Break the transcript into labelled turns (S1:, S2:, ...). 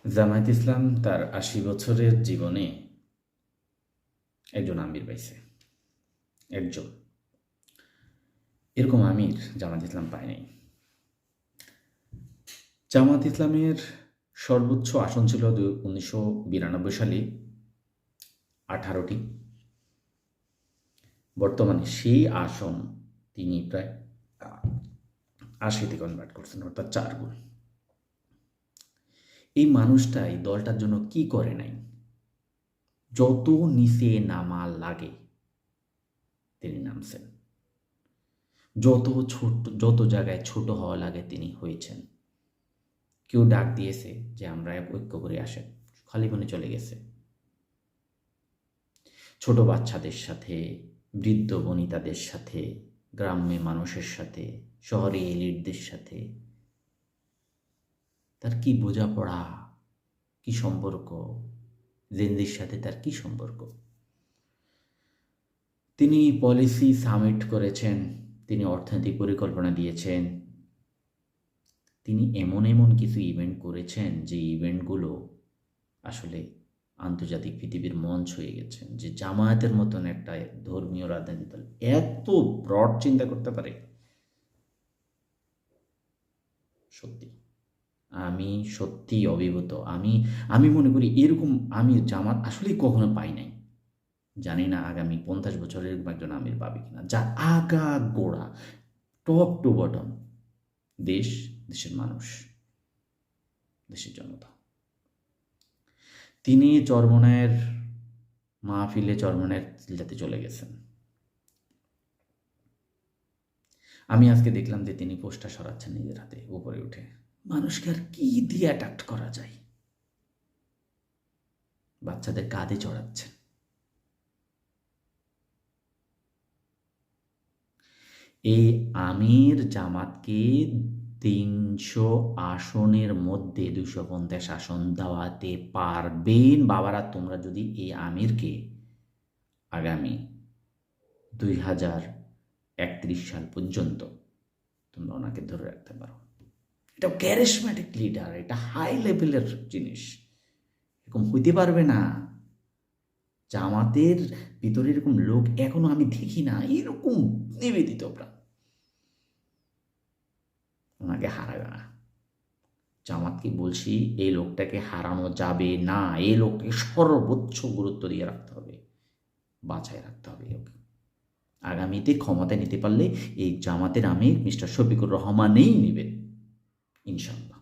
S1: জামায়াত ইসলাম তার ৮০ বছরের জীবনে একজন আমির পাইছে। একজন। এরকম আমির জামায়াত ইসলাম পায় নাই। জামায়াত ইসলামের সর্বোচ্চ আসন ছিল ১৯৯২ সালে ১৮টি। বর্তমানে সেই আসন তিনি প্রায় ৮০তে কনভার্ট করছেন, অর্থাৎ ৪ গুণ। এই মানুষটাই দলটার জন্য কি করে নাই, যত নিচে নামা লাগে তিনি নামছেন, যত জায়গায় ছোট হওয়া লাগে তিনি হয়েছেন। কেউ ডাক দিয়েছে যে আমরা ঐক্য করে আসেন, খালি মনে চলে গেছে। ছোট বাচ্চাদের সাথে, বৃদ্ধ বনিতাদের সাথে, গ্রাম্যে মানুষের সাথে, শহরে এলিটদের সাথে তার কি বোঝাপড়া, কি সম্পর্ক, জেনজির সাথে তার কি সম্পর্ক। তিনি পলিসি সামিট করেছেন, তিনি অর্থনৈতিক পরিকল্পনা দিয়েছেন, তিনি এমন কিছু ইভেন্ট করেছেন যে ইভেন্টগুলো আসলে আন্তর্জাতিক পৃথিবীর মঞ্চ হয়ে গেছেন। যে জামায়াতের মতন একটা ধর্মীয় রাজনৈতিক দল এত ব্রড চিন্তা করতে পারে, সত্যি আমি সত্যি অভিভূত। আমি মনে করি এরকম আমি জামাত আসলেই কখনো পাই নাই। জানি না আগামী 50 বছরের এরকম একজন আমির পাবে কিনা, যা আগা গোড়া, টপ টু বটম দেশ, দেশের মানুষ, দেশের জনতা। তিনি চরমনায়ের মাহফিলে চরমনায়ের চিল্লাতে চলে গেছেন। আমি আজকে দেখলাম যে তিনি পোস্টার সরাচ্ছেন নিজের হাতে উপরে উঠে। মানুষকে আর কি দিয়ে অ্যাট্রাক্ট করা যায়? বাচ্চাদের কাঁধে চড়াচ্ছেন। এই আমির জামাতকে ৩০০ আসনের মধ্যে ২৫০ আসন দেওয়াতে পারবেন। বাবারা, তোমরা যদি এই আমিরকে আগামী ২০৩১ সাল পর্যন্ত তোমরা ওনাকে ধরে রাখতে পারো। এটা ক্যারিসম্যাটিক লিডার, এটা হাই লেভেলের জিনিস। এরকম হইতে পারবে না। জামাতের ভিতরে এরকম লোক এখনো আমি দেখি না, এরকম নিবেদিত প্রাণ। ওনাকে হারাবে না। জামাতকে বলছি, এই লোকটাকে হারানো যাবে না। এই লোককে সর্বোচ্চ গুরুত্ব দিয়ে রাখতে হবে, বাঁচায় রাখতে হবে ওকে। আগামীতে ক্ষমতায় নিতে পারলে এই জামাতের আমির মিস্টার শফিকুর রহমানই নেবেন, ইনশাল্লাহ।